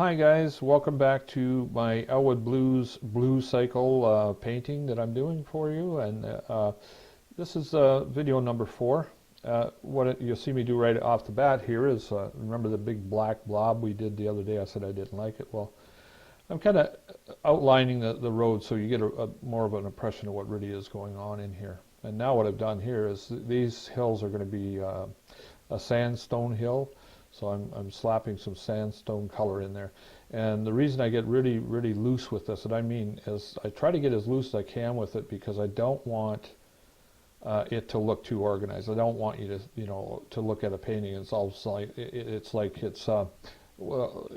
Hi guys, welcome back to my Elwood Blues blue cycle painting that I'm doing for you, and this is video number 4. You'll see me do right off the bat here is, remember the big black blob we did the other day? I said I didn't like it. Well, I'm kind of outlining the road so you get a more of an impression of what really is going on in here. And now what I've done here is these hills are going to be a sandstone hill. So I'm slapping some sandstone color in there. And the reason I get really loose with this, and I mean, is I try to get as loose as I can with it because I don't want it to look too organized. I don't want you to, to look at a painting and it's like it's well,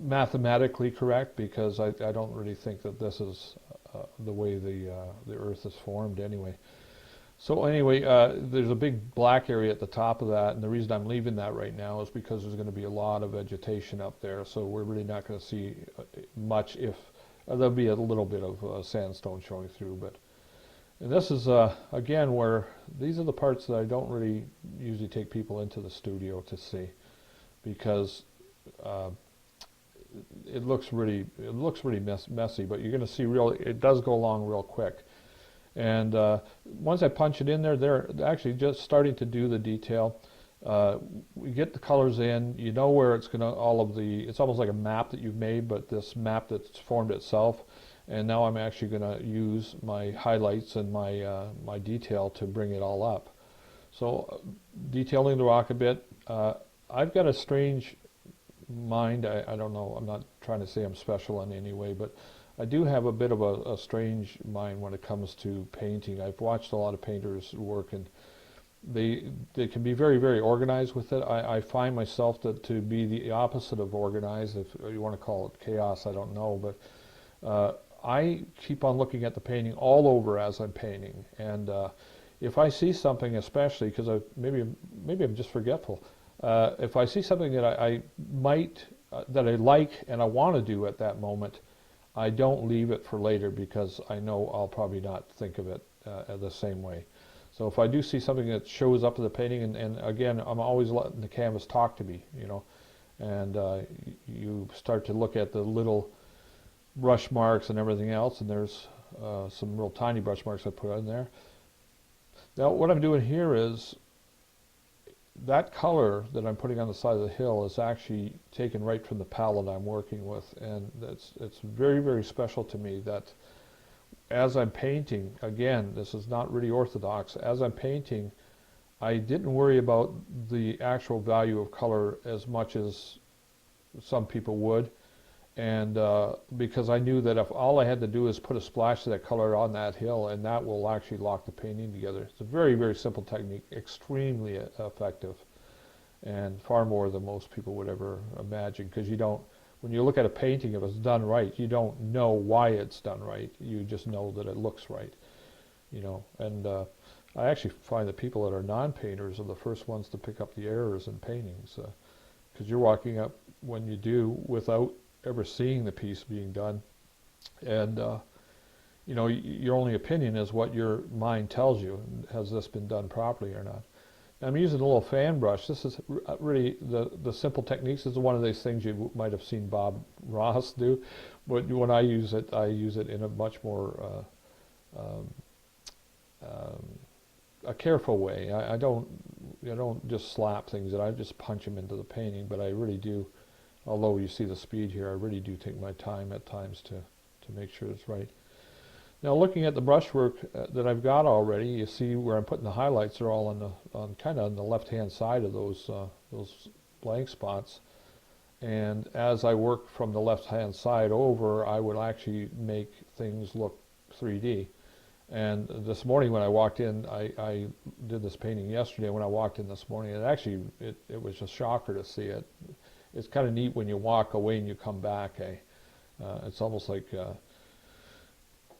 mathematically correct, because I don't really think that this is the way the earth is formed anyway. So anyway, there's a big black area at the top of that, and the reason I'm leaving that right now is because there's going to be a lot of vegetation up there, so we're really not going to see much. If there'll be a little bit of sandstone showing through, and this is again where these are the parts that I don't really usually take people into the studio to see, because it looks really messy, but you're going to see it does go along real quick. And once I punch it in there, they're actually just starting to do the detail. We get the colors in, you know where it's going to, it's almost like a map that you've made, but this map that's formed itself. And now I'm actually going to use my highlights and my detail to bring it all up. So detailing the rock a bit. I've got a strange mind. I don't know, I'm not trying to say I'm special in any way, but I do have a bit of a strange mind when it comes to painting. I've watched a lot of painters work, and they can be very organized with it. I find myself to be the opposite of organized, if you want to call it chaos, I don't know, but I keep on looking at the painting all over as I'm painting. And if I see something, especially because maybe I'm just forgetful, if I see something that I like and I want to do at that moment, I don't leave it for later, because I know I'll probably not think of it the same way. So if I do see something that shows up in the painting, and again, I'm always letting the canvas talk to me, and you start to look at the little brush marks and everything else, and there's some real tiny brush marks I put in there. Now what I'm doing here is, that color that I'm putting on the side of the hill is actually taken right from the palette I'm working with, and it's very special to me that as I'm painting, again, this is not really orthodox, as I'm painting, I didn't worry about the actual value of color as much as some people would, and because I knew that if all I had to do is put a splash of that color on that hill, and that will actually lock the painting together. It's a very simple technique, extremely effective, and far more than most people would ever imagine, because when you look at a painting, if it's done right, you don't know why it's done right, you just know that it looks right, and I actually find that people that are non-painters are the first ones to pick up the errors in paintings, because you're walking up when you do without ever seeing the piece being done, and your only opinion is what your mind tells you. Has this been done properly or not? I'm using a little fan brush. This is really the simple techniques. This is one of those things you might have seen Bob Ross do, but when I use it in a much more a careful way. I don't just slap things in. I just punch them into the painting, but I really do. Although you see the speed here, I really do take my time at times to make sure it's right. Now, looking at the brushwork that I've got already, you see where I'm putting the highlights are all kind of on the left-hand side of those blank spots. And as I work from the left-hand side over, I would actually make things look 3D. And this morning when I walked in, I did this painting yesterday. When I walked in this morning, it was a shocker to see it. It's kind of neat when you walk away and you come back. It's almost like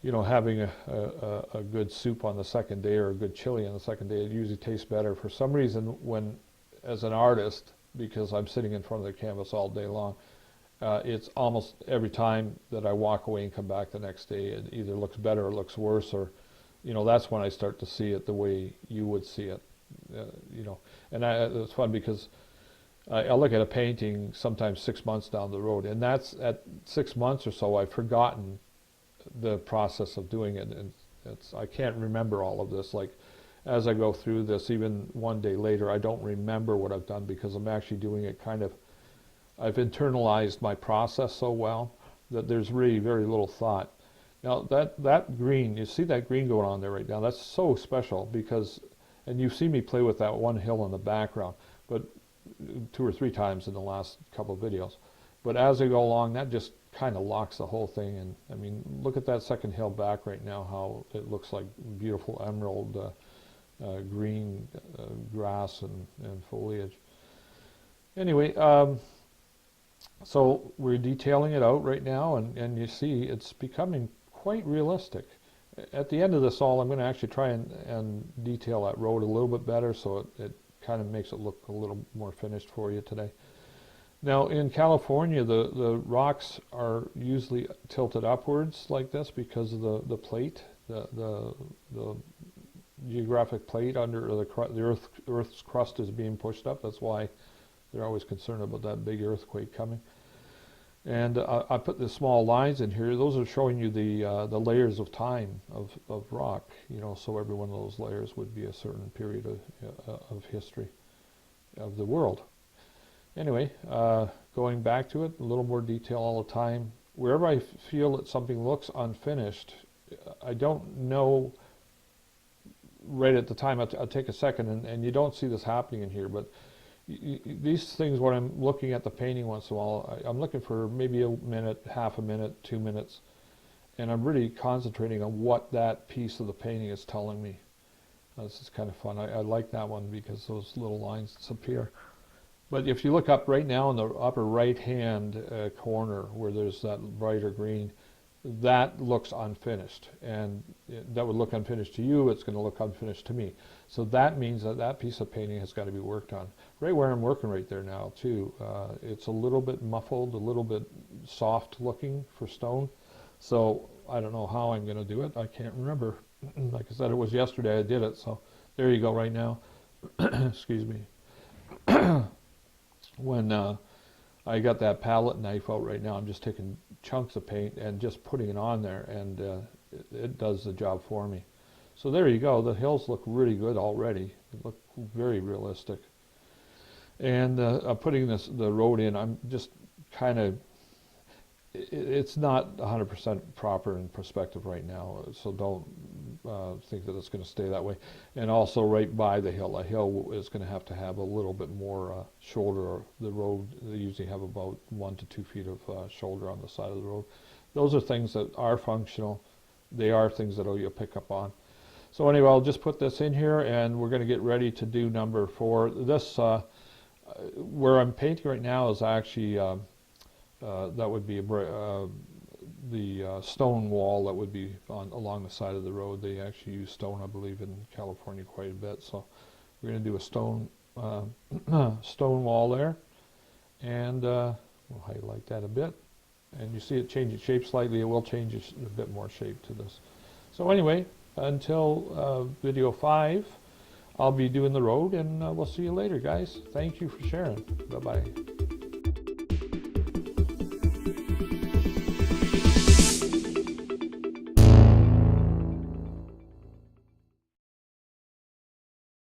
having a good soup on the second day, or a good chili on the second day. It usually tastes better. For some reason, as an artist, because I'm sitting in front of the canvas all day long, it's almost every time that I walk away and come back the next day, it either looks better or looks worse, or that's when I start to see it the way you would see it. And it's fun because I look at a painting sometimes 6 months down the road, and that's at 6 months or so I've forgotten the process of doing it, and I can't remember all of this. Like as I go through this, even one day later, I don't remember what I've done because I'm actually doing it kind of, I've internalized my process so well that there's really very little thought. Now that green, you see that green going on there right now, that's so special because, and you've seen me play with that one hill in the background, but 2 or 3 times in the last couple of videos. But as I go along, that just kind of locks the whole thing. And I mean, look at that second hill back right now, how it looks like beautiful emerald green grass and foliage. Anyway, so we're detailing it out right now, and you see it's becoming quite realistic. At the end of this all, I'm going to actually try and detail that road a little bit better, so it kind of makes it look a little more finished for you today. Now in California, the rocks are usually tilted upwards like this because of the plate, the geographic plate under the Earth's crust is being pushed up. That's why they're always concerned about that big earthquake coming. And I put the small lines in here. Those are showing you the layers of time of rock. You know, so every one of those layers would be a certain period of history of the world. Anyway, going back to it, a little more detail all the time. Wherever I feel that something looks unfinished, I don't know right at the time. I'll take a second, and you don't see this happening in here, but these things, when I'm looking at the painting once in a while, I'm looking for maybe a minute, half a minute, 2 minutes, and I'm really concentrating on what that piece of the painting is telling me. This is kind of fun. I like that one because those little lines disappear. But if you look up right now in the upper right-hand corner where there's that brighter green, that looks unfinished. And that would look unfinished to you, it's going to look unfinished to me. So that means that that piece of painting has got to be worked on. Right where I'm working right there now, too, it's a little bit muffled, a little bit soft looking for stone. So I don't know how I'm going to do it. I can't remember. Like I said, it was yesterday I did it. So there you go right now. Excuse me. When I got that palette knife out right now, I'm just taking chunks of paint and just putting it on there, and it does the job for me. So there you go. The hills look really good already. They look very realistic. And I'm putting the road in. I'm just kind of, it's not 100% proper in perspective right now, so don't think that it's going to stay that way. And also right by the hill, a hill is going to have a little bit more shoulder. The road, they usually have about 1 to 2 feet of shoulder on the side of the road. Those are things that are functional. They are things that you'll pick up on. So anyway, I'll just put this in here, and we're going to get ready to do number 4. This, where I'm painting right now, is actually that would be the stone wall that would be along the side of the road. They actually use stone, I believe, in California quite a bit. So we're going to do a stone stone wall there, and we'll highlight that a bit. And you see it changing shape slightly. It will change a bit more shape to this. So anyway, until video 5, I'll be doing the road, and we'll see you later, guys. Thank you for sharing. Bye-bye.